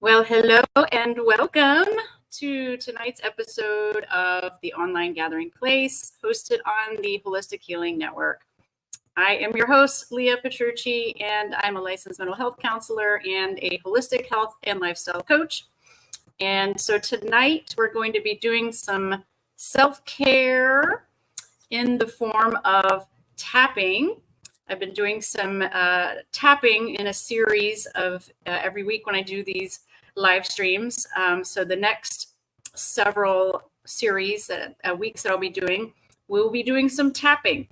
Well, hello and welcome to tonight's episode of the Online Gathering Place, hosted on the Holistic Healing Network. I am your host, Leah Petrucci, and I'm a licensed mental health counselor and a holistic health and lifestyle coach. And so tonight we're going to be doing some self-care in the form of tapping. I've been doing some tapping in a series of every week when I do these live streams. So the next several series, weeks that I'll be doing, we'll be doing some tapping.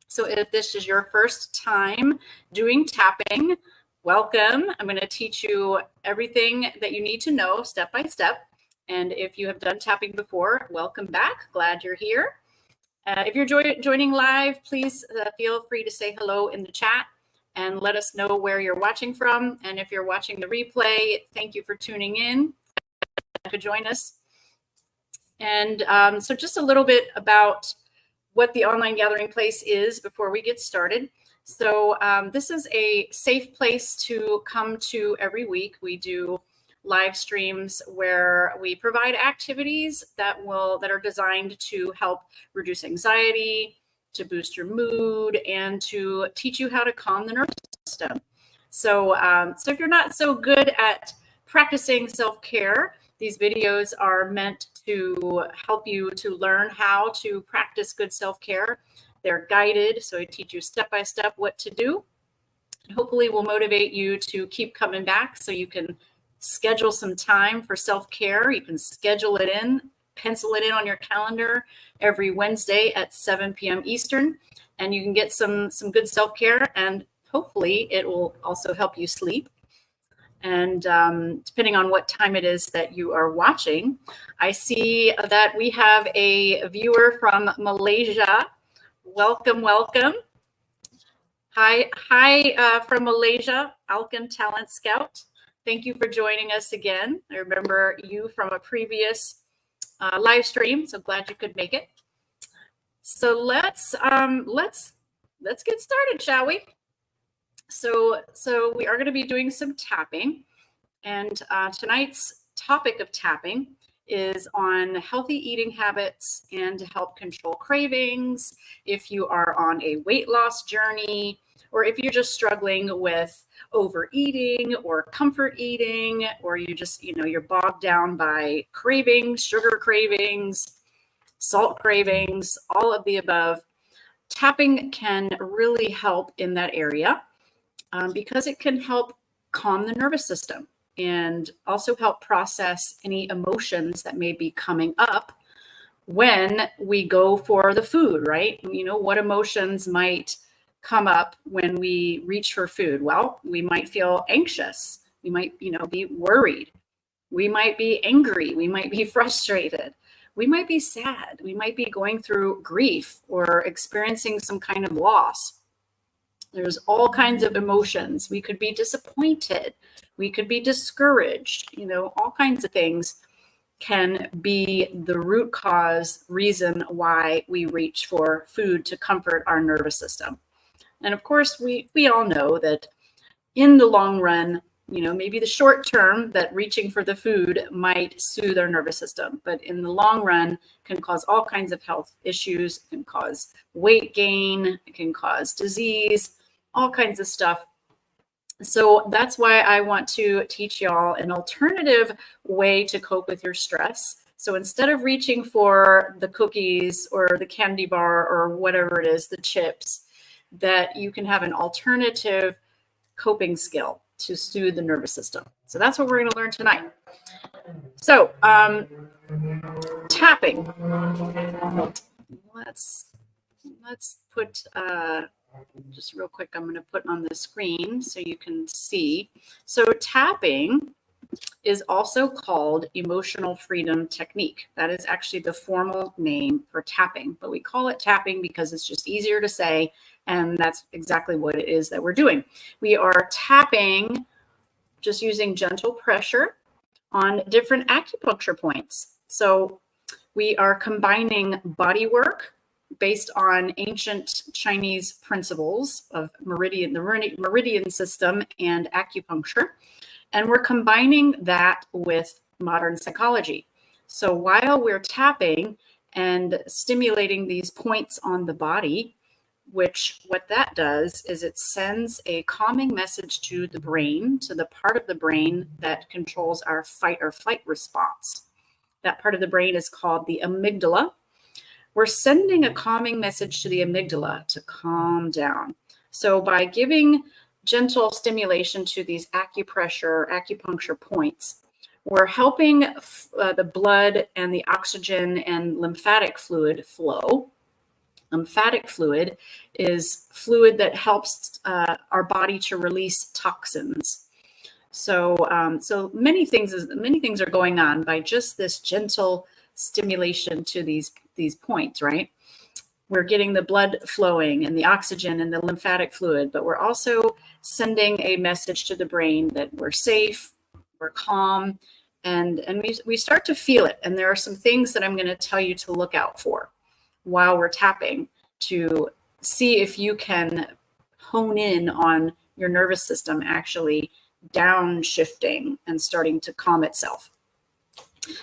So if this is your first time doing tapping, welcome. I'm going to teach you everything that you need to know step by step. And if you have done tapping before, welcome back. Glad you're here. If you're joining live, please feel free to say hello in the chat and let us know where you're watching from. And if you're watching the replay, thank you for tuning in to join us. And so just a little bit about what the Online Gathering Place is before we get started. So this is a safe place to come to every week. We do live streams where we provide activities that are designed to help reduce anxiety, to boost your mood, and to teach you how to calm the nervous system. So if you're not so good at practicing self-care, these videos are meant to help you to learn how to practice good self-care. They're guided, so I teach you step by step what to do. And hopefully will motivate you to keep coming back so you can schedule some time for self-care. You can schedule it in, pencil it in on your calendar every Wednesday at 7 p.m. Eastern, and you can get some good self-care, and hopefully it will also help you sleep. And depending on what time it is that you are watching, I see that we have a viewer from Malaysia. Welcome, welcome. Hi from Malaysia, Alkan Talent Scout. Thank you for joining us again. I remember you from a previous live stream, so glad you could make it. So let's get started, shall we? So we are going to be doing some tapping, and tonight's topic of tapping is on healthy eating habits and to help control cravings. If you are on a weight loss journey, or if you're just struggling with overeating or comfort eating, or you just, you're bogged down by cravings, sugar cravings, salt cravings, all of the above, tapping can really help in that area because it can help calm the nervous system and also help process any emotions that may be coming up when we go for the food, right? What emotions might come up when we reach for food? Well, we might feel anxious. We might, be worried. We might be angry. We might be frustrated. We might be sad. We might be going through grief or experiencing some kind of loss. There's all kinds of emotions. We could be disappointed. We could be discouraged. All kinds of things can be the root cause reason why we reach for food to comfort our nervous system. And of course, we all know that in the long run, maybe the short term that reaching for the food might soothe our nervous system, but in the long run can cause all kinds of health issues. It can cause weight gain. It can cause disease, all kinds of stuff. So that's why I want to teach y'all an alternative way to cope with your stress. So instead of reaching for the cookies or the candy bar or whatever it is, the chips, that you can have an alternative coping skill to soothe the nervous system. So that's what we're going to learn tonight. So tapping. Let's put just real quick, I'm going to put on the screen so you can see. So tapping is also called emotional freedom technique. That is actually the formal name for tapping, but we call it tapping because it's just easier to say, and that's exactly what it is that we're doing. We are tapping just using gentle pressure on different acupuncture points. So we are combining body work based on ancient Chinese principles of the meridian system and acupuncture. And we're combining that with modern psychology. So while we're tapping and stimulating these points on the body, which what that does is it sends a calming message to the brain, to the part of the brain that controls our fight or flight response. That part of the brain is called the amygdala. We're sending a calming message to the amygdala to calm down. So by giving gentle stimulation to these acupuncture points, we're helping the blood and the oxygen and lymphatic fluid flow. Lymphatic fluid is fluid that helps our body to release toxins. So many things are going on by just this gentle stimulation to these points, right? We're getting the blood flowing and the oxygen and the lymphatic fluid, but we're also sending a message to the brain that we're safe, we're calm, and we start to feel it. And there are some things that I'm going to tell you to look out for while we're tapping to see if you can hone in on your nervous system actually downshifting and starting to calm itself.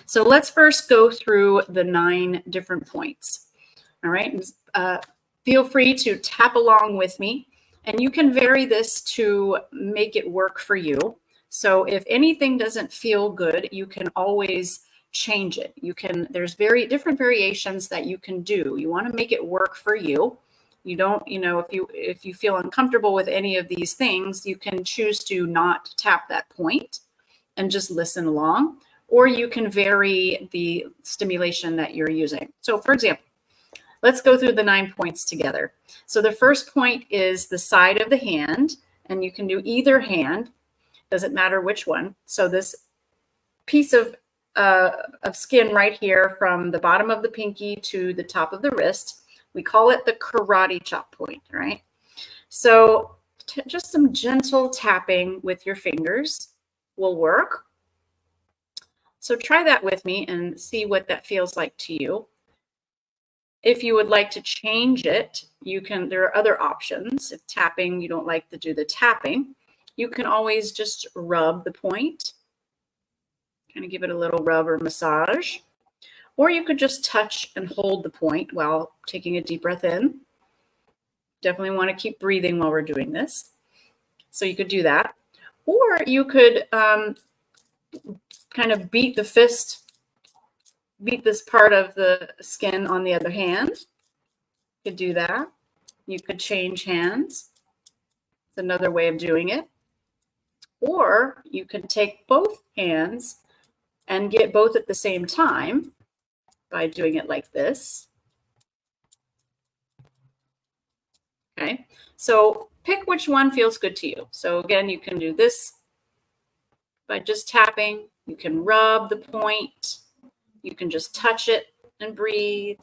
So let's first go through the 9 different points. All right. Feel free to tap along with me, and you can vary this to make it work for you. So if anything doesn't feel good, you can always change it. There's different variations that you can do. You want to make it work for you. You don't, if you feel uncomfortable with any of these things, you can choose to not tap that point and just listen along, or you can vary the stimulation that you're using. So for example, let's go through the 9 points together. So the first point is the side of the hand, and you can do either hand, doesn't matter which one. So this piece of skin right here from the bottom of the pinky to the top of the wrist, we call it the karate chop point, right? So just some gentle tapping with your fingers will work. So try that with me and see what that feels like to you. If you would like to change it, there are other options. If tapping, you don't like to do the tapping, you can always just rub the point, kind of give it a little rub or massage, or you could just touch and hold the point while taking a deep breath in. Definitely want to keep breathing while we're doing this. So you could do that, or you could kind of beat the fist, beat this part of the skin on the other hand. You could do that. You could change hands. It's another way of doing it. Or you could take both hands and get both at the same time by doing it like this. Okay, so pick which one feels good to you. So again, you can do this by just tapping. You can rub the point. You can just touch it and breathe.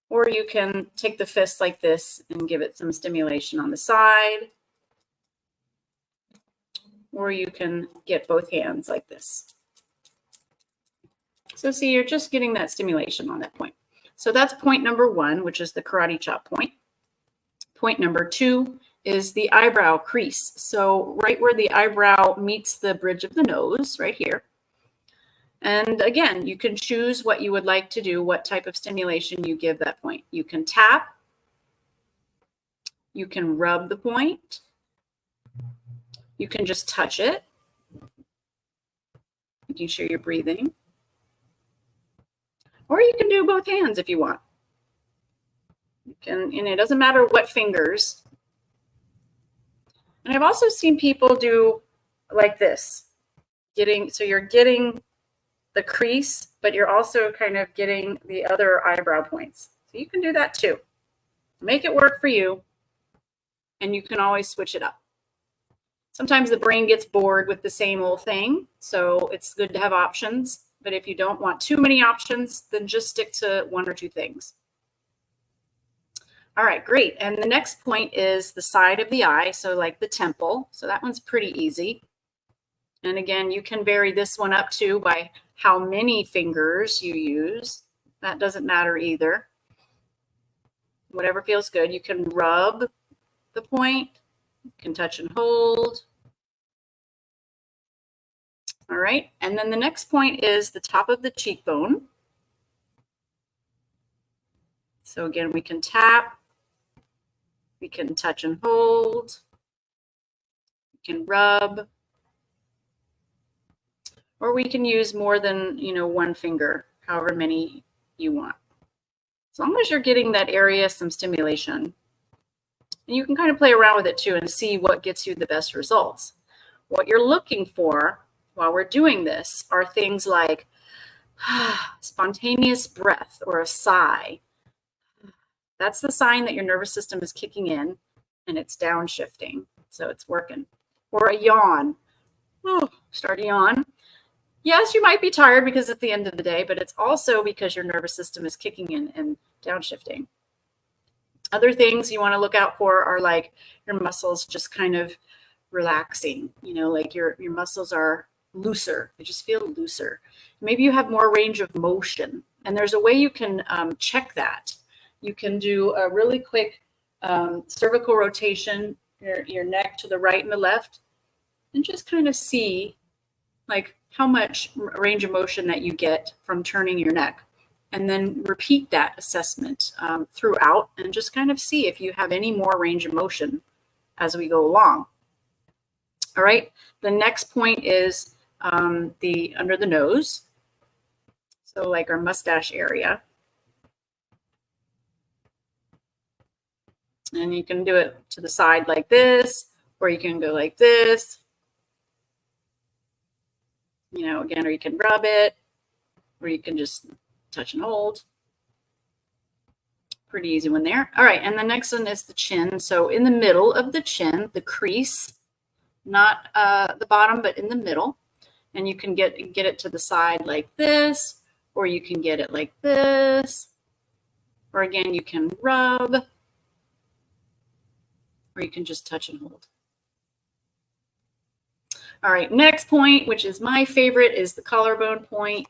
Or you can take the fist like this and give it some stimulation on the side. Or you can get both hands like this. So see, you're just getting that stimulation on that point. So that's point number 1, which is the karate chop point. Point number 2 is the eyebrow crease. So right where the eyebrow meets the bridge of the nose, right here. And again, you can choose what you would like to do, what type of stimulation you give that point. You can tap. You can rub the point. You can just touch it, making sure you're breathing. Or you can do both hands if you want. And it doesn't matter what fingers. And I've also seen people do like this, so you're getting the crease, but you're also kind of getting the other eyebrow points. So you can do that too. Make it work for you, and you can always switch it up. Sometimes the brain gets bored with the same old thing, so it's good to have options. But if you don't want too many options, then just stick to 1 or 2 things. All right, great. And the next point is the side of the eye, so like the temple. So that one's pretty easy. And again, you can vary this one up too by how many fingers you use. That doesn't matter either. Whatever feels good. You can rub the point. You can touch and hold. All right, and then the next point is the top of the cheekbone. So again, we can tap, we can touch and hold, we can rub, or we can use more than, one finger, however many you want. As long as you're getting that area some stimulation. And you can kind of play around with it too and see what gets you the best results. What you're looking for while we're doing this are things like spontaneous breath or a sigh. That's the sign that your nervous system is kicking in and it's downshifting. So it's working. Or a yawn. Oh, start a yawn. Yes, you might be tired because it's the end of the day, but it's also because your nervous system is kicking in and downshifting. Other things you want to look out for are like your muscles just kind of relaxing, like your muscles are looser. They just feel looser. Maybe you have more range of motion. And there's a way you can check that. You can do a really quick cervical rotation, your neck to the right and the left, and just kind of see like how much range of motion that you get from turning your neck. And then repeat that assessment throughout and just kind of see if you have any more range of motion as we go along. All right, the next point is the under the nose. So like our mustache area. And you can do it to the side like this, or you can go like this. Again, or you can rub it, or you can just touch and hold. Pretty easy one there. All right, and the next one is the chin. So in the middle of the chin, the crease, not the bottom, but in the middle. And you can get it to the side like this, or you can get it like this. Or again, you can rub, or you can just touch and hold. All right, next point, which is my favorite, is the collarbone point.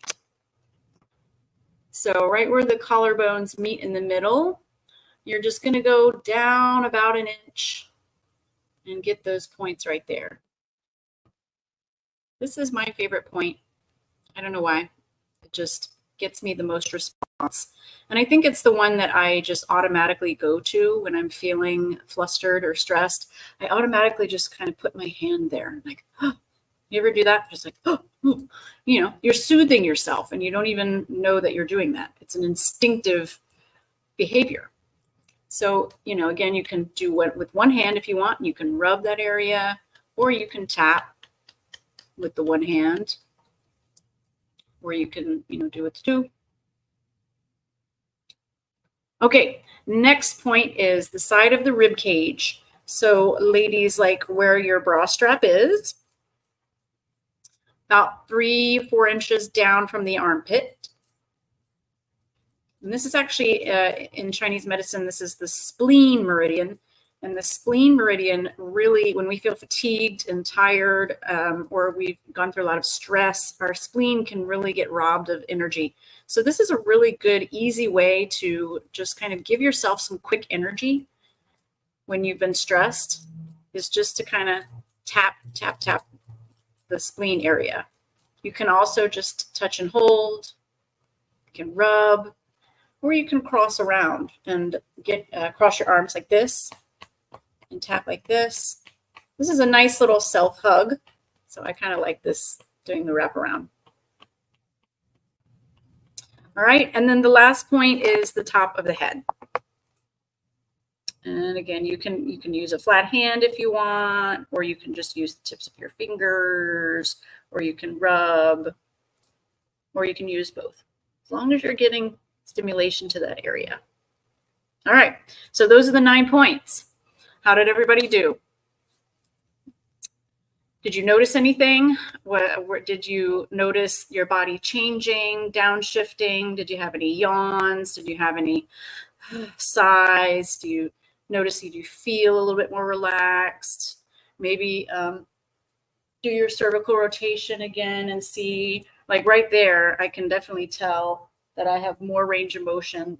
So right where the collarbones meet in the middle, you're just going to go down about an inch and get those points right there. This is my favorite point. I don't know why. It just gets me the most response. And I think it's the one that I just automatically go to when I'm feeling flustered or stressed. I automatically just kind of put my hand there, like, oh. You ever do that? Just like, oh, you're soothing yourself and you don't even know that you're doing that. It's an instinctive behavior. So, again, you can do it with one hand if you want. You can rub that area, or you can tap with the one hand, or you can, do it two. Okay, next point is the side of the rib cage. So ladies, like where your bra strap is, about 3-4 inches down from the armpit. And this is actually, in Chinese medicine, this is the spleen meridian. And the spleen meridian really, when we feel fatigued and tired, or we've gone through a lot of stress, our spleen can really get robbed of energy. So this is a really good, easy way to just kind of give yourself some quick energy when you've been stressed, is just to kind of tap, tap, tap the spleen area. You can also just touch and hold, you can rub, or you can cross around and get cross your arms like this and tap like this. This is a nice little self hug. So I kind of like this, doing the wraparound. All right, and then the last point is the top of the head. And again, you can use a flat hand if you want, or you can just use the tips of your fingers, or you can rub, or you can use both, as long as you're getting stimulation to that area. All right, so those are the 9 points. How did everybody do? Did you notice anything? Did you notice your body changing, downshifting? Did you have any yawns? Did you have any sighs? Do you notice you feel a little bit more relaxed? Maybe do your cervical rotation again and see, like right there, I can definitely tell that I have more range of motion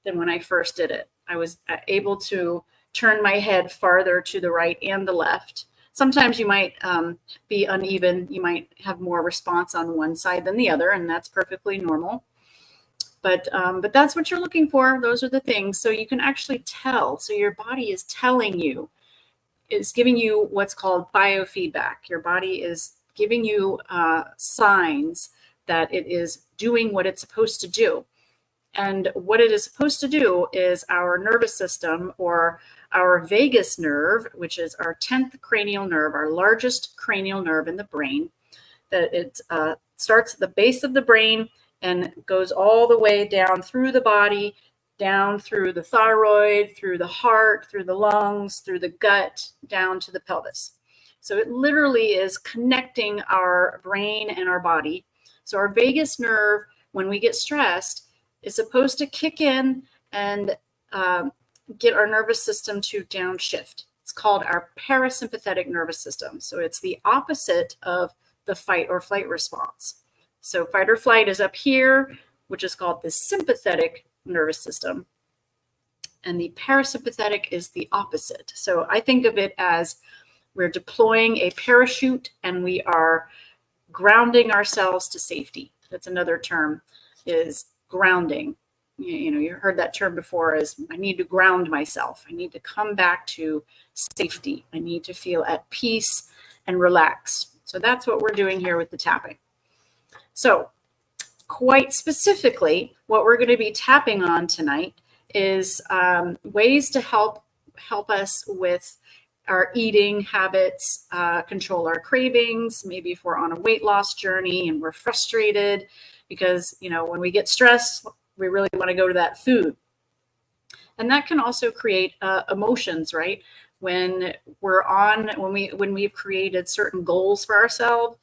than when I first did it. I was able to turn my head farther to the right and the left. Sometimes you might be uneven. You might have more response on one side than the other, and that's perfectly normal. But that's what you're looking for. Those are the things. So you can actually tell. So your body is telling you, is giving you what's called biofeedback. Your body is giving you signs that it is doing what it's supposed to do. And what it is supposed to do is our nervous system, or our vagus nerve, which is our 10th cranial nerve, our largest cranial nerve in the brain, that it starts at the base of the brain and goes all the way down through the body, down through the thyroid, through the heart, through the lungs, through the gut, down to the pelvis. So it literally is connecting our brain and our body. So our vagus nerve, when we get stressed, is supposed to kick in and get our nervous system to downshift. It's called our parasympathetic nervous system. So it's the opposite of the fight or flight response. So fight or flight is up here, which is called the sympathetic nervous system. And the parasympathetic is the opposite. So I think of it as we're deploying a parachute and we are grounding ourselves to safety. That's another term, is grounding. You heard that term before, as I need to ground myself. I need to come back to safety. I need to feel at peace and relaxed. So that's what we're doing here with the tapping. So quite specifically, what we're going to be tapping on tonight is ways to help us with our eating habits, control our cravings. Maybe if we're on a weight loss journey and we're frustrated because, when we get stressed, we really want to go to that food. And that can also create emotions, right? When we've created certain goals for ourselves,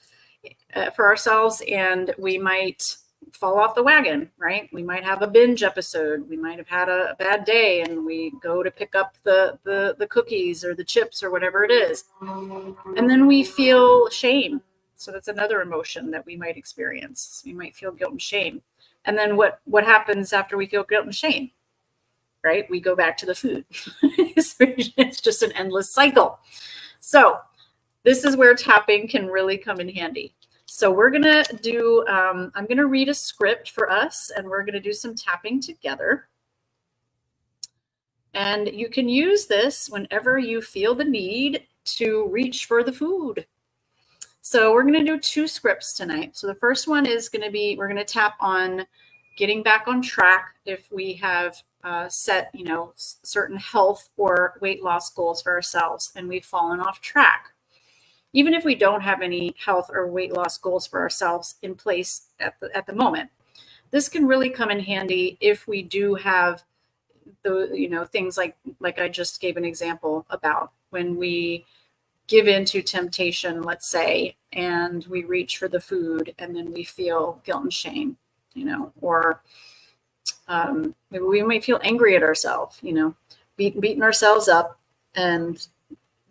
and we might fall off the wagon, right? We might have a binge episode. We might have had a bad day and we go to pick up the cookies or the chips or whatever it is. And then we feel shame. So that's another emotion that we might experience. We might feel guilt and shame. And then what happens after we feel guilt and shame, right? We go back to the food. It's just an endless cycle. So this is where tapping can really come in handy. So we're going to do, I'm going to read a script for us, and we're going to do some tapping together. And you can use this whenever you feel the need to reach for the food. So we're going to do 2 scripts tonight. So the first one is going to be, we're going to tap on getting back on track if we have set, certain health or weight loss goals for ourselves and we've fallen off track. Even if we don't have any health or weight loss goals for ourselves in place at the moment, this can really come in handy if we do have the, things like I just gave an example about, when we give into temptation, let's say, and we reach for the food and then we feel guilt and shame, or maybe we might feel angry at ourselves, beating ourselves up. And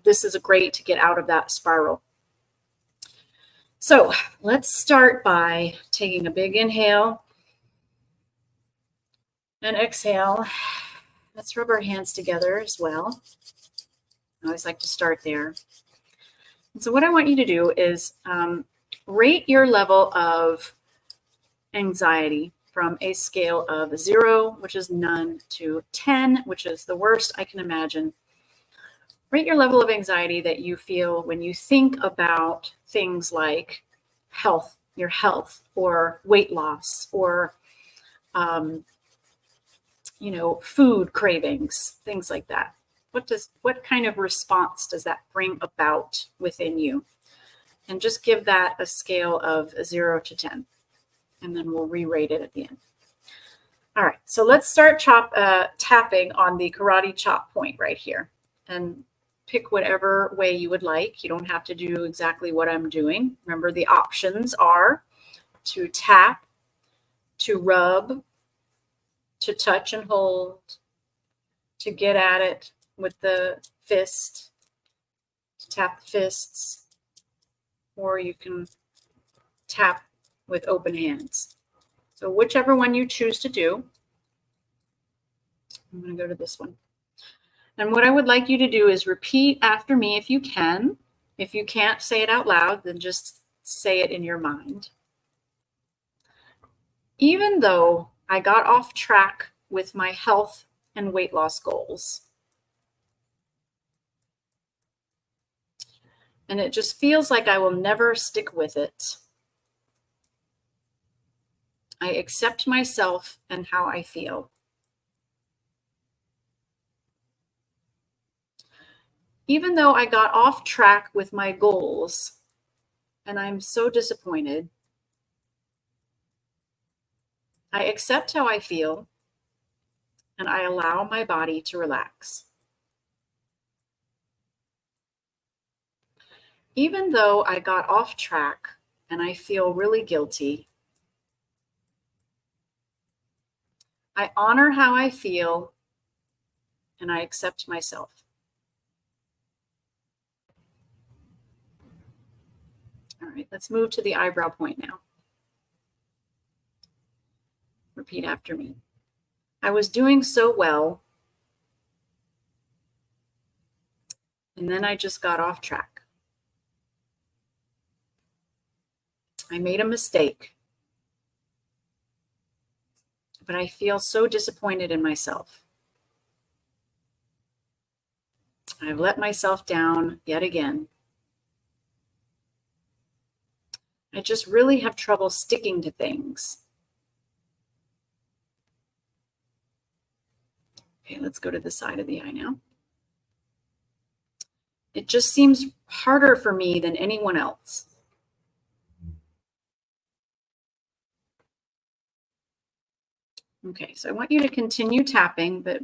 this is great to get out of that spiral. So let's start by taking a big inhale and exhale. Let's rub our hands together as well. I always like to start there. And so what I want you to do is rate your level of anxiety from a scale of 0, which is none, to 10, which is the worst I can imagine. Rate your level of anxiety that you feel when you think about things like health, your health, or weight loss, or, food cravings, things like that. What kind of response does that bring about within you? And just give that a scale of 0 to 10, and then we'll re-rate it at the end. All right, so let's start tapping on the karate chop point right here, and pick whatever way you would like. You don't have to do exactly what I'm doing. Remember, the options are to tap, to rub, to touch and hold, to get at it with the fist, to tap the fists, or you can tap with open hands. So whichever one you choose to do. I'm going to go to this one. And what I would like you to do is repeat after me if you can. If you can't say it out loud, then just say it in your mind. Even though I got off track with my health and weight loss goals, and it just feels like I will never stick with it, I accept myself and how I feel. Even though I got off track with my goals and I'm so disappointed, I accept how I feel and I allow my body to relax. Even though I got off track and I feel really guilty, I honor how I feel and I accept myself. All right, let's move to the eyebrow point now. Repeat after me. I was doing so well, and then I just got off track. I made a mistake, but I feel so disappointed in myself. I've let myself down yet again. I just really have trouble sticking to things. Okay, let's go to the side of the eye now. It just seems harder for me than anyone else. Okay, so I want you to continue tapping, but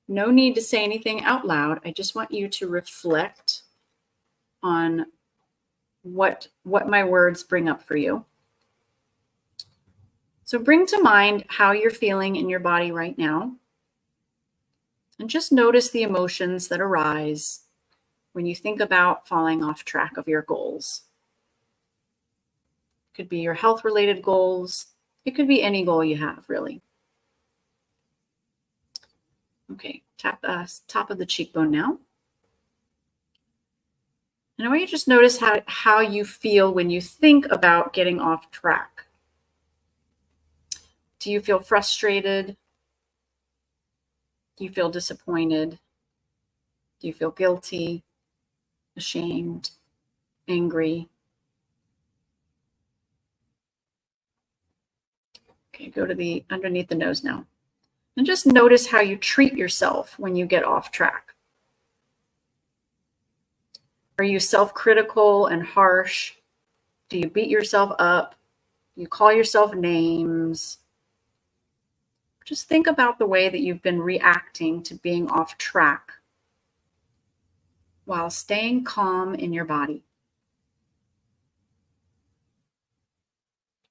no need to say anything out loud. I just want you to reflect on what my words bring up for you. So bring to mind how you're feeling in your body right now. And just notice the emotions that arise when you think about falling off track of your goals. It could be your health-related goals. It could be any goal you have, really. Okay, tap top of the cheekbone now. And I want you to just notice how you feel when you think about getting off track. Do you feel frustrated? Do you feel disappointed? Do you feel guilty, ashamed, angry? Okay, go to the underneath the nose now. And just notice how you treat yourself when you get off track. Are you self-critical and harsh? Do you beat yourself up? Do you call yourself names? Just think about the way that you've been reacting to being off track while staying calm in your body.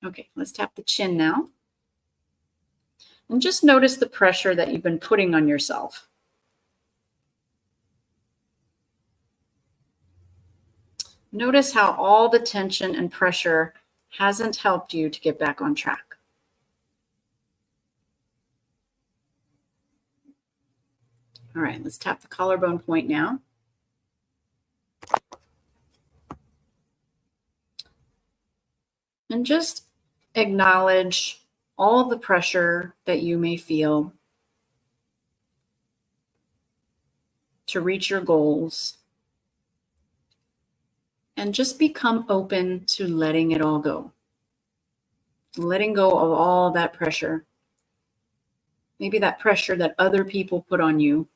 Okay, let's tap the chin now. And just notice the pressure that you've been putting on yourself. Notice how all the tension and pressure hasn't helped you to get back on track. All right, let's tap the collarbone point now. And just acknowledge all the pressure that you may feel to reach your goals. And just become open to letting it all go. Letting go of all that pressure. Maybe that pressure that other people put on you,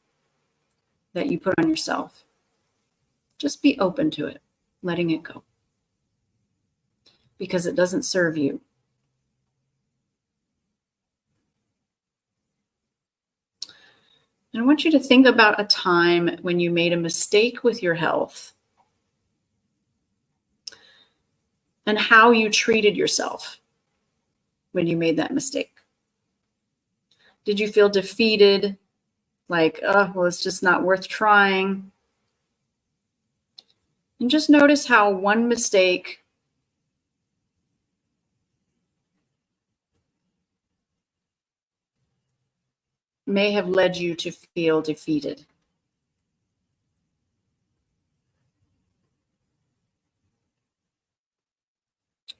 that you put on yourself. Just be open to it, letting it go. Because it doesn't serve you. And I want you to think about a time when you made a mistake with your health and how you treated yourself when you made that mistake. Did you feel defeated? Like, oh, well, it's just not worth trying. And just notice how one mistake may have led you to feel defeated.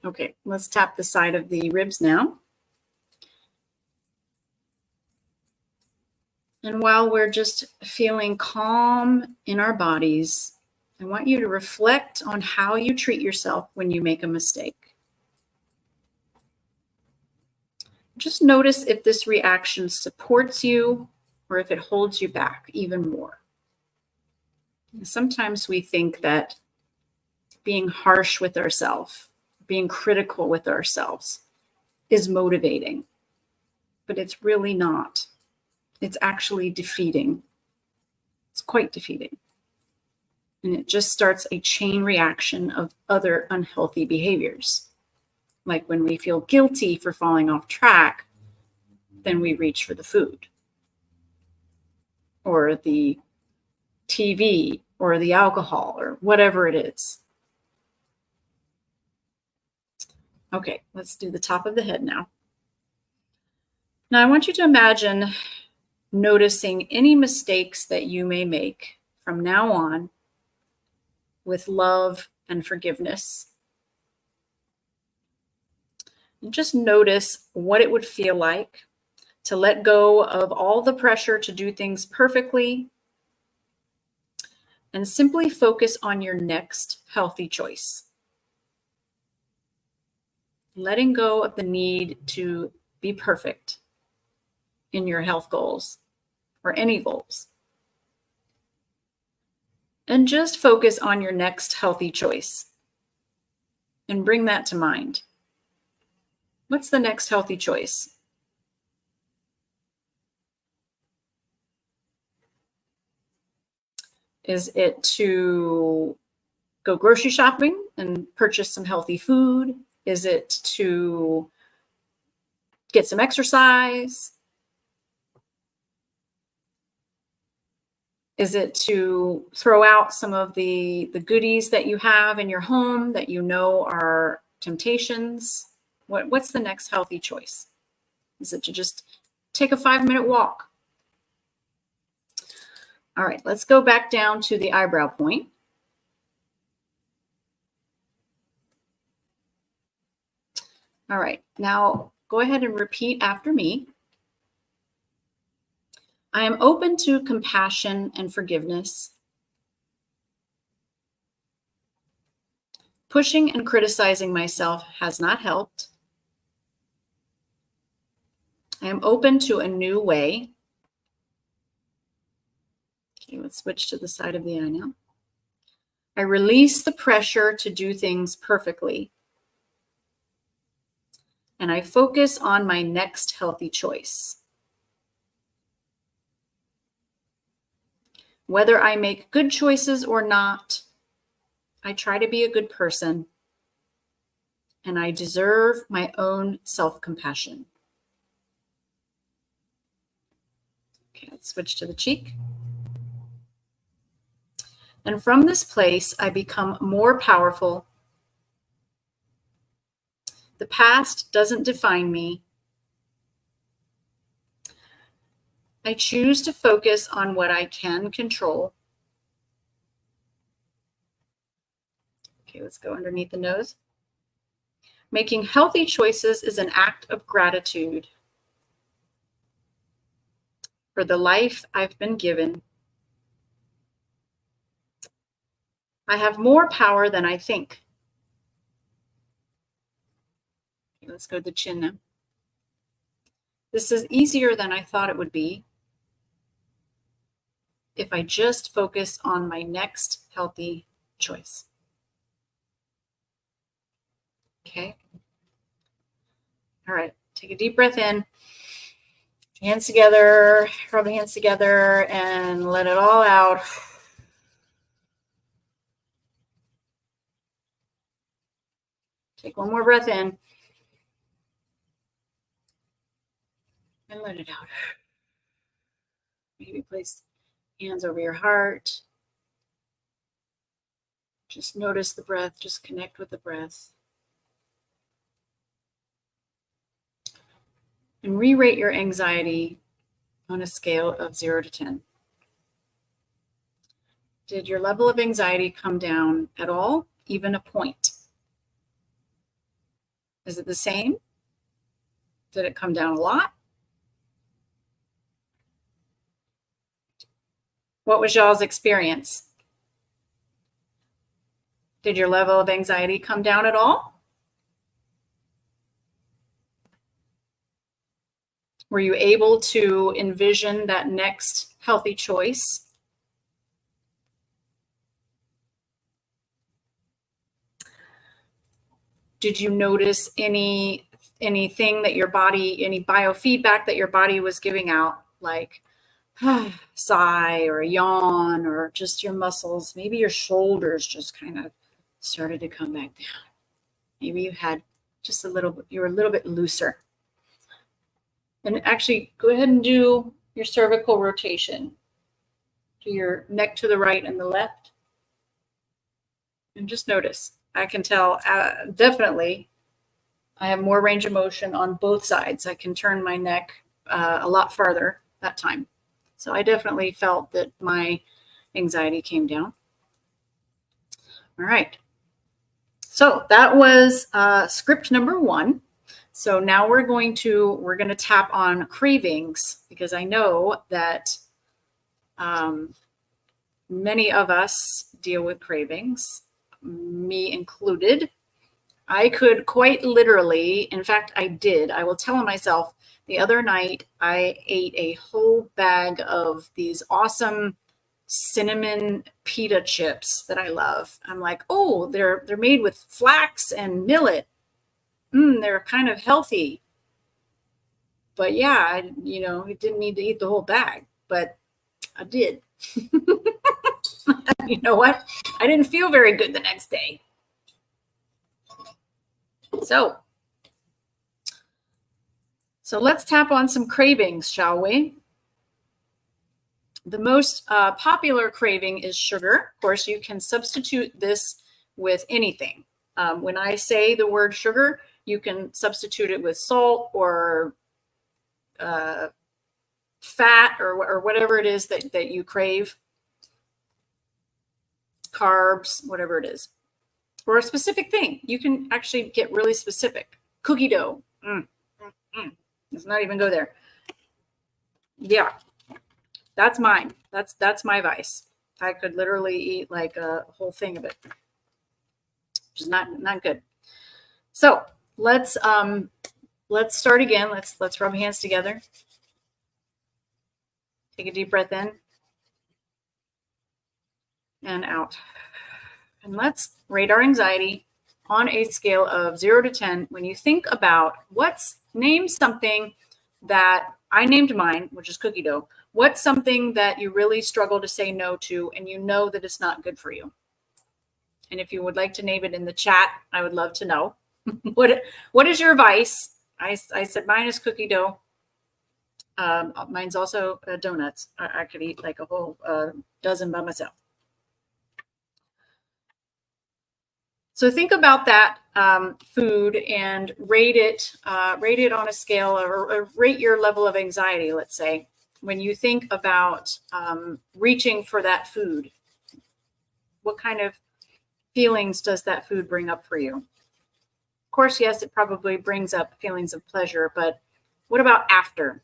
Okay, let's tap the side of the ribs now. And while we're just feeling calm in our bodies, I want you to reflect on how you treat yourself when you make a mistake. Just notice if this reaction supports you or if it holds you back even more. Sometimes we think that being harsh with ourselves, being critical with ourselves is motivating, but it's really not. It's actually defeating. It's quite defeating. And it just starts a chain reaction of other unhealthy behaviors. Like when we feel guilty for falling off track, then we reach for the food or the TV or the alcohol or whatever it is. Okay, let's do the top of the head now. Now I want you to imagine noticing any mistakes that you may make from now on with love and forgiveness. And just notice what it would feel like to let go of all the pressure to do things perfectly and simply focus on your next healthy choice. Letting go of the need to be perfect in your health goals or any goals. And just focus on your next healthy choice and bring that to mind. What's the next healthy choice? Is it to go grocery shopping and purchase some healthy food? Is it to get some exercise? Is it to throw out some of the goodies that you have in your home that you know are temptations? What's the next healthy choice? Is it to just take a 5-minute walk? All right, let's go back down to the eyebrow point. All right, now go ahead and repeat after me. I am open to compassion and forgiveness. Pushing and criticizing myself has not helped. I am open to a new way. Okay, let's switch to the side of the eye now. I release the pressure to do things perfectly. And I focus on my next healthy choice. Whether I make good choices or not, I try to be a good person, and I deserve my own self-compassion. Okay, let's switch to the cheek. And from this place, I become more powerful. The past doesn't define me. I choose to focus on what I can control. Okay, let's go underneath the nose. Making healthy choices is an act of gratitude for the life I've been given. I have more power than I think. Okay, let's go to the chin now. This is easier than I thought it would be if I just focus on my next healthy choice. Okay. All right, take a deep breath in. Hands together, rub the hands together and let it all out. Take one more breath in and let it out. Maybe place hands over your heart. Just notice the breath, just connect with the breath. And re-rate your anxiety on a scale of 0 to 10. Did your level of anxiety come down at all, even a point? Is it the same? Did it come down a lot? What was y'all's experience? Did your level of anxiety come down at all? Were you able to envision that next healthy choice? Did you notice anything that your body, any biofeedback that your body was giving out, like sigh or a yawn, or just your muscles, maybe your shoulders just kind of started to come back down? Maybe you had just a little bit, you were a little bit looser. And actually, go ahead and do your cervical rotation. Do your neck to the right and the left. And just notice. I can tell definitely I have more range of motion on both sides. I can turn my neck a lot farther that time. So I definitely felt that my anxiety came down. All right. So that was script number 1. So now we're going to tap on cravings, because I know that many of us deal with cravings, me included. I could quite literally, in fact, I did. I will tell myself, the other night I ate a whole bag of these awesome cinnamon pita chips that I love. I'm like, oh, they're made with flax and millet. They're kind of healthy. But yeah, I didn't need to eat the whole bag, but I did. You know what? I didn't feel very good the next day. So let's tap on some cravings, shall we? The most popular craving is sugar. Of course, you can substitute this with anything. When I say the word sugar, you can substitute it with salt or fat or whatever it is that you crave, carbs, whatever it is, or a specific thing. You can actually get really specific. Cookie dough. Let's not even go there. Yeah, that's mine. That's my vice. I could literally eat like a whole thing of it, which is not good. So let's start again. Let's rub hands together. Take a deep breath in and out. And let's rate our anxiety on a scale of 0 to 10. When you think about name something that I named mine, which is cookie dough. What's something that you really struggle to say no to, and you know that it's not good for you? And if you would like to name it in the chat, I would love to know. What is your vice? I said mine is cookie dough. Mine's also donuts. I could eat like a whole dozen by myself. So think about that food and rate it on a scale, or rate your level of anxiety, let's say, when you think about reaching for that food. What kind of feelings does that food bring up for you? Of course, yes, it probably brings up feelings of pleasure, but what about after?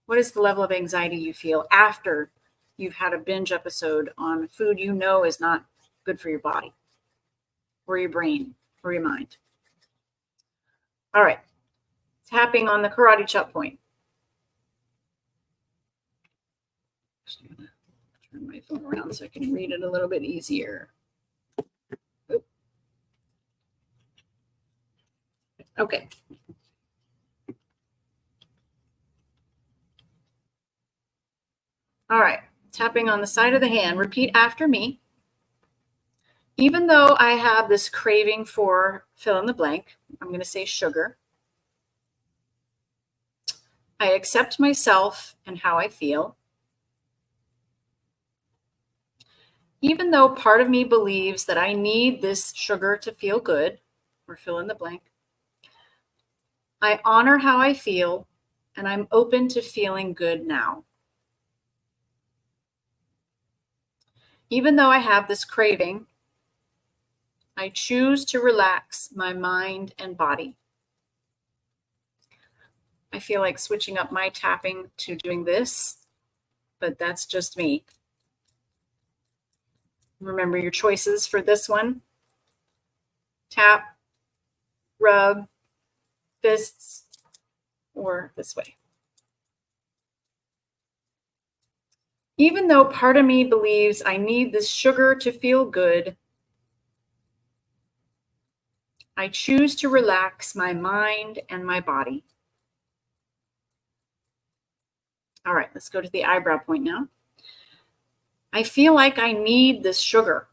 What is the level of anxiety you feel after you've had a binge episode on food you know is not good for your body, or your brain, or your mind? All right, tapping on the karate chop point. I'm gonna turn my phone around so I can read it a little bit easier. Oop. Okay. All right, tapping on the side of the hand. Repeat after me. Even though I have this craving for fill in the blank, I'm going to say sugar. I accept myself and how I feel. Even though part of me believes that I need this sugar to feel good, or fill in the blank, I honor how I feel, and I'm open to feeling good now. Even though I have this craving, I choose to relax my mind and body. I feel like switching up my tapping to doing this, but that's just me. Remember your choices for this one. Tap, rub, fists, or this way. Even though part of me believes I need this sugar to feel good, I choose to relax my mind and my body. All right, let's go to the eyebrow point now. I feel like I need this sugar,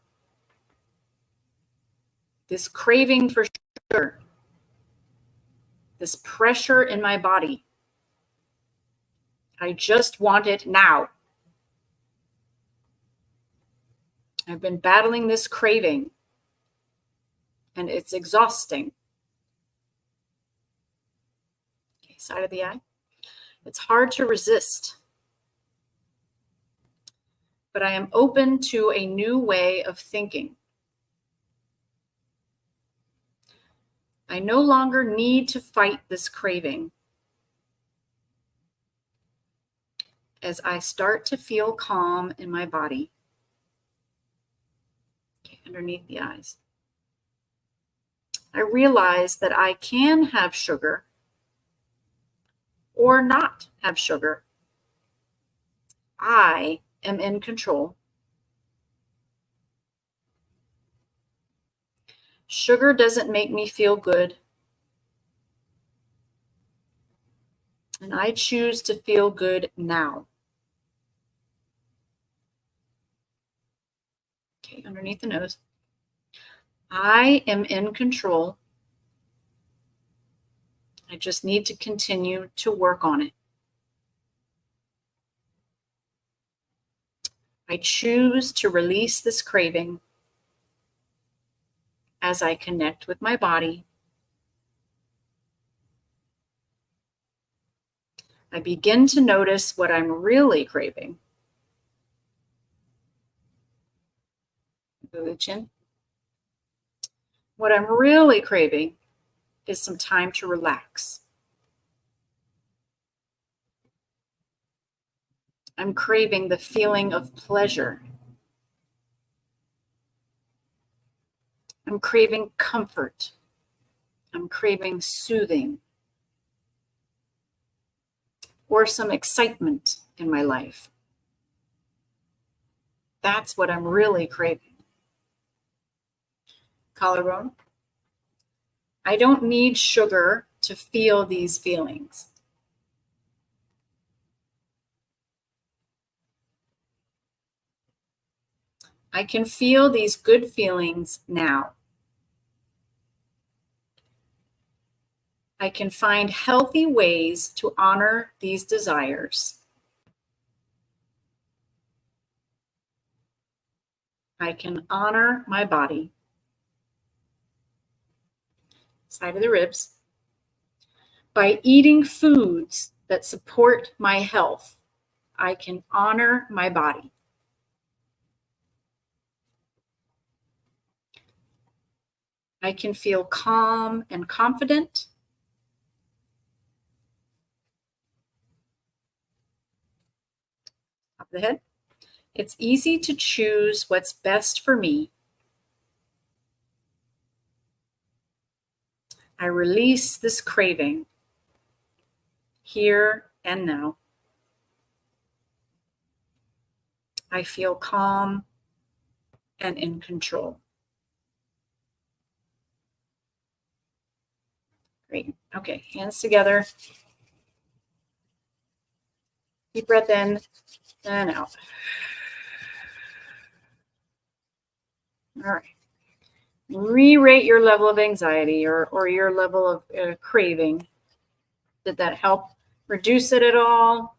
this craving for sugar, this pressure in my body. I just want it now. I've been battling this craving, and it's exhausting. Okay, side of the eye. It's hard to resist, but I am open to a new way of thinking. I no longer need to fight this craving as I start to feel calm in my body. Okay, underneath the eyes. I realize that I can have sugar or not have sugar. I am in control. Sugar doesn't make me feel good, and I choose to feel good now. Okay, underneath the nose. I am in control. I just need to continue to work on it. I choose to release this craving as I connect with my body. I begin to notice what I'm really craving. Go to the chin. What I'm really craving is some time to relax. I'm craving the feeling of pleasure. I'm craving comfort. I'm craving soothing or some excitement in my life. That's what I'm really craving. Collarbone. I don't need sugar to feel these feelings. I can feel these good feelings now. I can find healthy ways to honor these desires. I can honor my body. Side of the ribs. By eating foods that support my health, I can honor my body. I can feel calm and confident. Top of the head. It's easy to choose what's best for me. I release this craving here and now. I feel calm and in control. Great. Okay, hands together. Deep breath in and out. All right. Re-rate your level of anxiety or your level of craving. Did that help reduce it at all?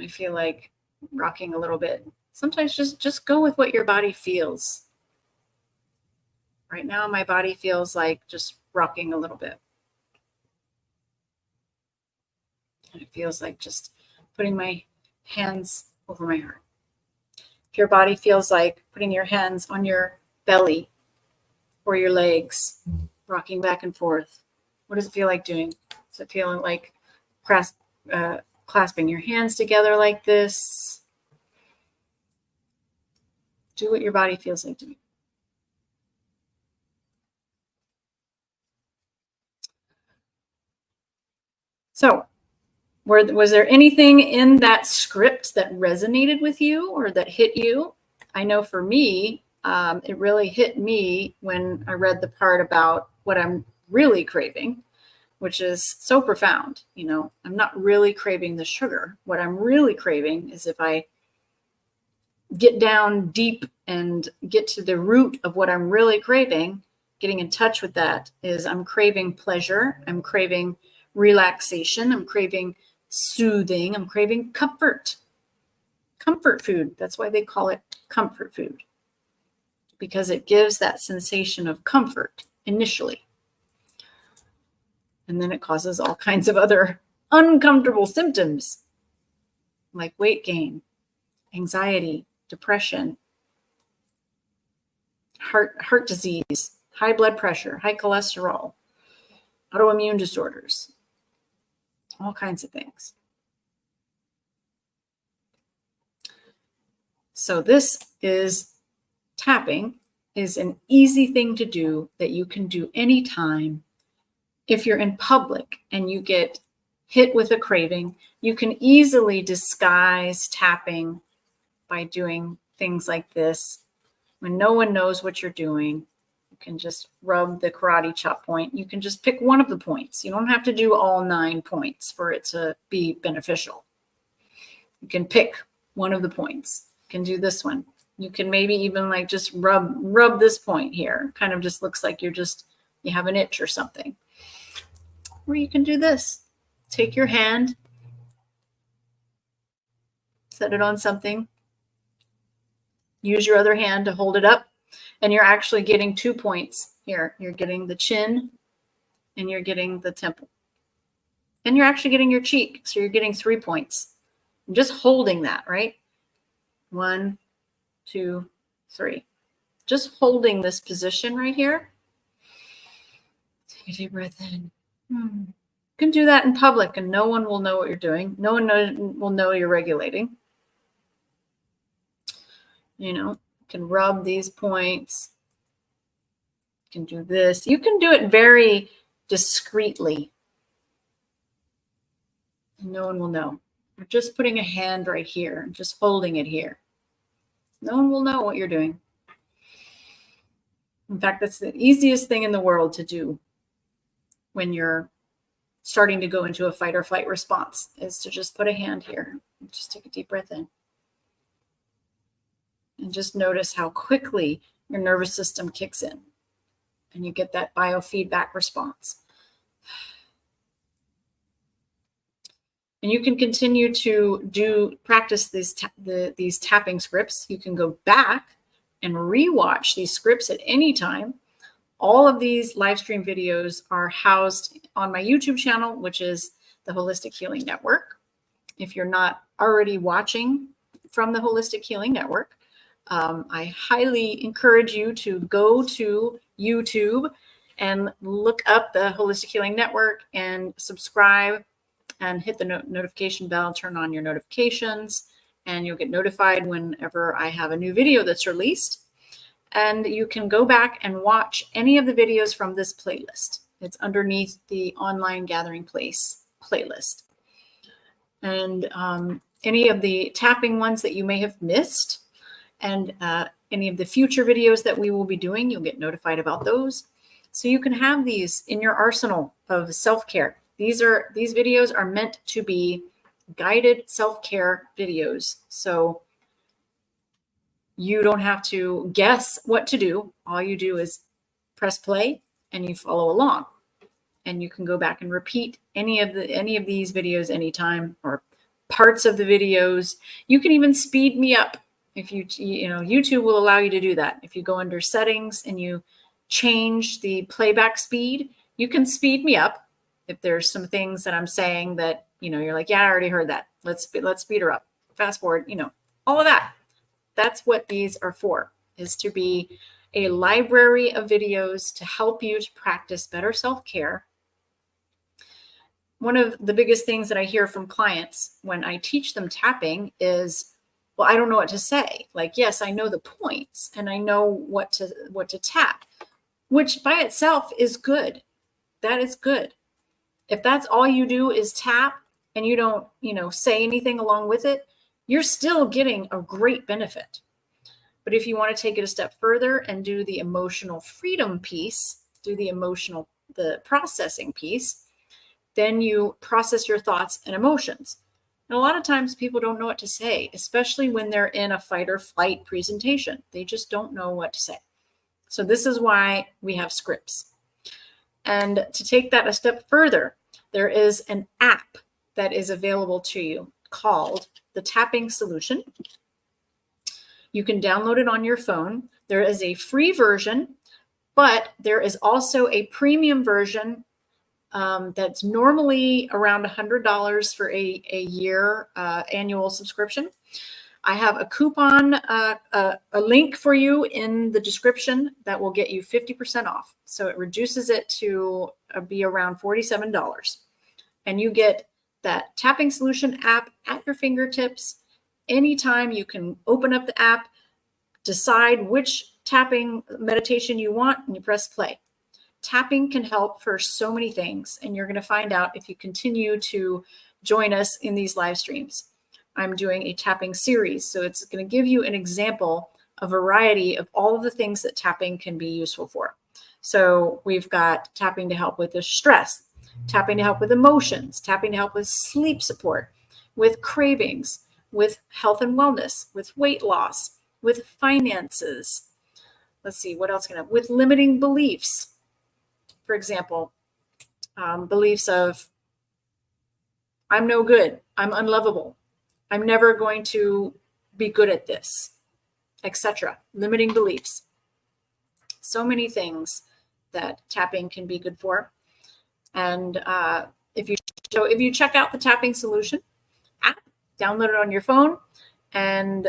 I feel like rocking a little bit. Sometimes just go with what your body feels. Right now, my body feels like just rocking a little bit. And it feels like just putting my hands over my heart. If your body feels like putting your hands on your belly or your legs, rocking back and forth, What does it feel like doing? Does it feel like clasping your hands together like this? Do what your body feels like doing. So, was there anything in that script that resonated with you or that hit you? I know for me, it really hit me when I read the part about what I'm really craving, which is so profound. You know, I'm not really craving the sugar. What I'm really craving is if I get down deep and get to the root of what I'm really craving, getting in touch with that is I'm craving pleasure. I'm craving relaxation. I'm craving soothing. I'm craving comfort. Comfort food. That's why they call it comfort food, because it gives that sensation of comfort initially. And then it causes all kinds of other uncomfortable symptoms like weight gain, anxiety, depression, heart disease, high blood pressure, high cholesterol, autoimmune disorders, all kinds of things. So this is tapping is an easy thing to do that you can do anytime. If you're in public and you get hit with a craving, you can easily disguise tapping by doing things like this. When no one knows what you're doing, you can just rub the karate chop point. You can just pick one of the points. You don't have to do all 9 points for it to be beneficial. You can pick one of the points. You can do this one. You can maybe even like just rub this point here. Kind of just looks like you have an itch or something. Or you can do this. Take your hand, set it on something. Use your other hand to hold it up. And you're actually getting 2 points here. You're getting the chin and you're getting the temple. And you're actually getting your cheek. So you're getting 3 points. I'm just holding that, right? 1, 2, 3. Just holding this position right here. Take a deep breath in. You can do that in public and no one will know what you're doing. No one will know you're regulating. You know, you can rub these points. You can do this. You can do it very discreetly. No one will know. You're just putting a hand right here, just holding it here. No one will know what you're doing. In fact, that's the easiest thing in the world to do when you're starting to go into a fight or flight response, is to just put a hand here. Just take a deep breath in. And just notice how quickly your nervous system kicks in and you get that biofeedback response. And you can continue to practice these tapping scripts. You can go back and rewatch these scripts at any time. All of these live stream videos are housed on my YouTube channel, which is the Holistic Healing Network. If you're not already watching from the Holistic Healing Network, I highly encourage you to go to YouTube and look up the Holistic Healing Network and subscribe and hit the notification bell, turn on your notifications, and you'll get notified whenever I have a new video that's released. And you can go back and watch any of the videos from this playlist. It's underneath the Online Gathering Place playlist. And any of the tapping ones that you may have missed, and any of the future videos that we will be doing, you'll get notified about those. So you can have these in your arsenal of self-care. These videos are meant to be guided self-care videos. So you don't have to guess what to do. All you do is press play and you follow along. And you can go back and repeat any of these videos anytime, or parts of the videos. You can even speed me up. If YouTube will allow you to do that. If you go under settings and you change the playback speed, you can speed me up. If there's some things that I'm saying that, you're like, yeah, I already heard that. Let's speed her up. Fast forward, all of that. That's what these are for, is to be a library of videos to help you to practice better self-care one of the biggest things that I hear from clients when I teach them tapping is, well, I don't know what to say. Like, yes, I know the points and I know what to tap, which by itself is good. That is good. If that's all you do is tap and you don't, say anything along with it, you're still getting a great benefit. But if you want to take it a step further and do the emotional freedom piece, do the processing piece, then you process your thoughts and emotions. And a lot of times people don't know what to say, especially when they're in a fight or flight presentation. They just don't know what to say. So this is why we have scripts. And to take that a step further, there is an app that is available to you called the Tapping Solution. You can download it on your phone. There is a free version, but there is also a premium version that's normally around $100 for a year annual subscription. I have a coupon, a link for you in the description that will get you 50% off. So it reduces it to be around $47. And you get that Tapping Solution app at your fingertips. Anytime you can open up the app, decide which tapping meditation you want, and you press play. Tapping can help for so many things, and you're going to find out if you continue to join us in these live streams. I'm doing a tapping series, so it's going to give you an example, a variety of all of the things that tapping can be useful for. So we've got tapping to help with the stress, tapping to help with emotions, tapping to help with sleep support, with cravings, with health and wellness, with weight loss, with finances. Let's see, what else can I have? With limiting beliefs. For example, beliefs of, I'm no good, I'm unlovable, I'm never going to be good at this, etc. Limiting beliefs. So many things that tapping can be good for. And if you check out the Tapping Solution app, download it on your phone, and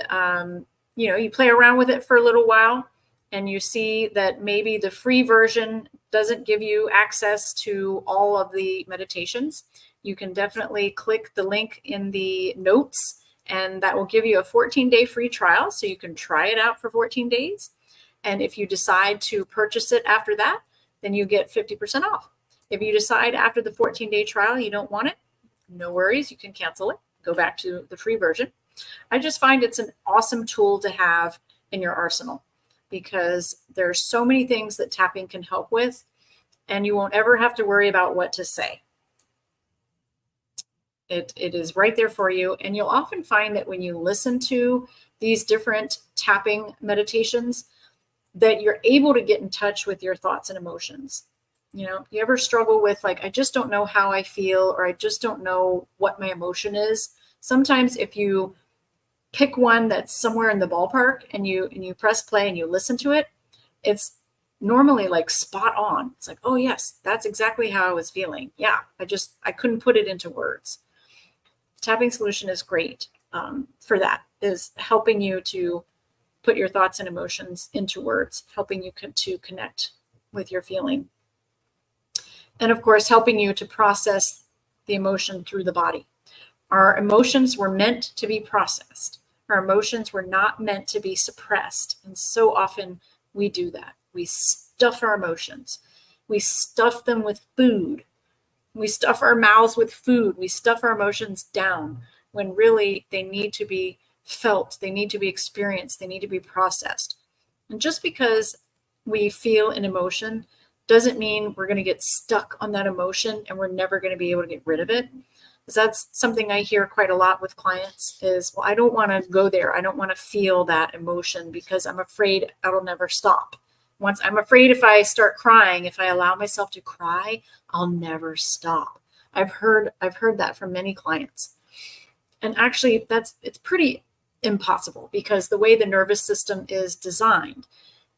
you play around with it for a little while, and you see that maybe the free version doesn't give you access to all of the meditations, you can definitely click the link in the notes, and that will give you a 14-day free trial. So you can try it out for 14 days. And if you decide to purchase it after that, then you get 50% off. If you decide after the 14-day trial you don't want it, no worries, you can cancel it, go back to the free version. I just find it's an awesome tool to have in your arsenal, because there's so many things that tapping can help with, and you won't ever have to worry about what to say. It is right there for you. And you'll often find that when you listen to these different tapping meditations, that you're able to get in touch with your thoughts and emotions. You ever struggle with, like, I just don't know how I feel, or I just don't know what my emotion is? Sometimes if you pick one that's somewhere in the ballpark and you press play and you listen to it, it's normally like spot on. It's like, oh yes, that's exactly how I was feeling. Yeah, I couldn't put it into words. Tapping Solution is great for that, is helping you to put your thoughts and emotions into words, helping you to connect with your feeling. And of course, helping you to process the emotion through the body. Our emotions were meant to be processed. Our emotions were not meant to be suppressed. And so often we do that. We stuff our emotions. We stuff them with food. We stuff our mouths with food. We stuff our emotions down when really they need to be felt. They need to be experienced. They need to be processed. And just because we feel an emotion doesn't mean we're going to get stuck on that emotion and we're never going to be able to get rid of it. Because that's something I hear quite a lot with clients is, well, I don't want to go there. I don't want to feel that emotion because I'm afraid it'll never stop. I'm afraid if I start crying, if I allow myself to cry, I'll never stop. I've heard that from many clients. And actually it's pretty impossible, because the way the nervous system is designed,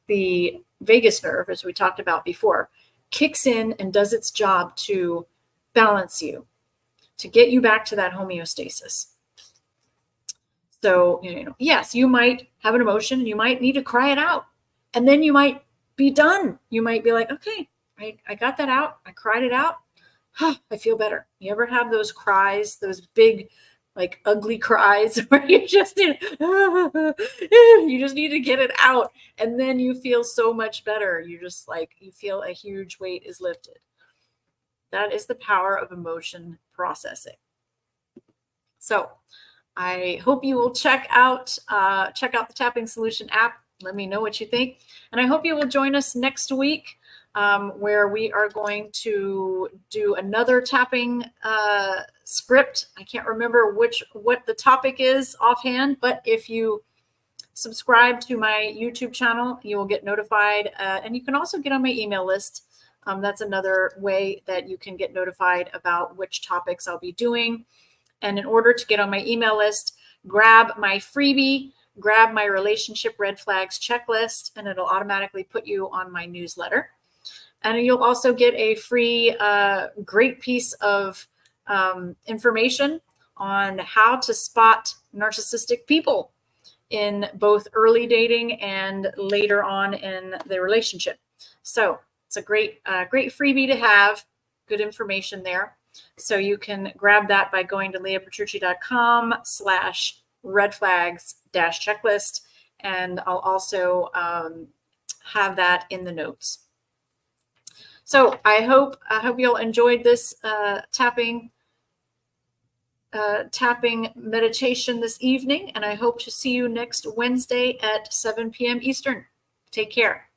the vagus nerve, as we talked about before, kicks in and does its job to balance you, to get you back to that homeostasis. So, yes, you might have an emotion and you might need to cry it out, and then you might be done. You might be like, okay, I got that out. I cried it out. I feel better. You ever have those cries, those big, like ugly cries where you just need to get it out, and then you feel so much better. You just like, you feel a huge weight is lifted. That is the power of emotion processing. So I hope you will check out the Tapping Solution app. Let me know what you think. And I hope you will join us next week, where we are going to do another tapping script. I can't remember what the topic is offhand, but if you subscribe to my YouTube channel, you will get notified. And you can also get on my email list. That's another way that you can get notified about which topics I'll be doing. And in order to get on my email list, grab my freebie, grab my relationship red flags checklist, and it'll automatically put you on my newsletter. And you'll also get a free, great piece of information on how to spot narcissistic people in both early dating and later on in the relationship. So it's a great freebie to have, good information there. So you can grab that by going to leahpetrucci.com/red flags-checklist. And I'll also have that in the notes. So I hope you'll enjoyed this tapping meditation this evening. And I hope to see you next Wednesday at 7 p.m. Eastern. Take care.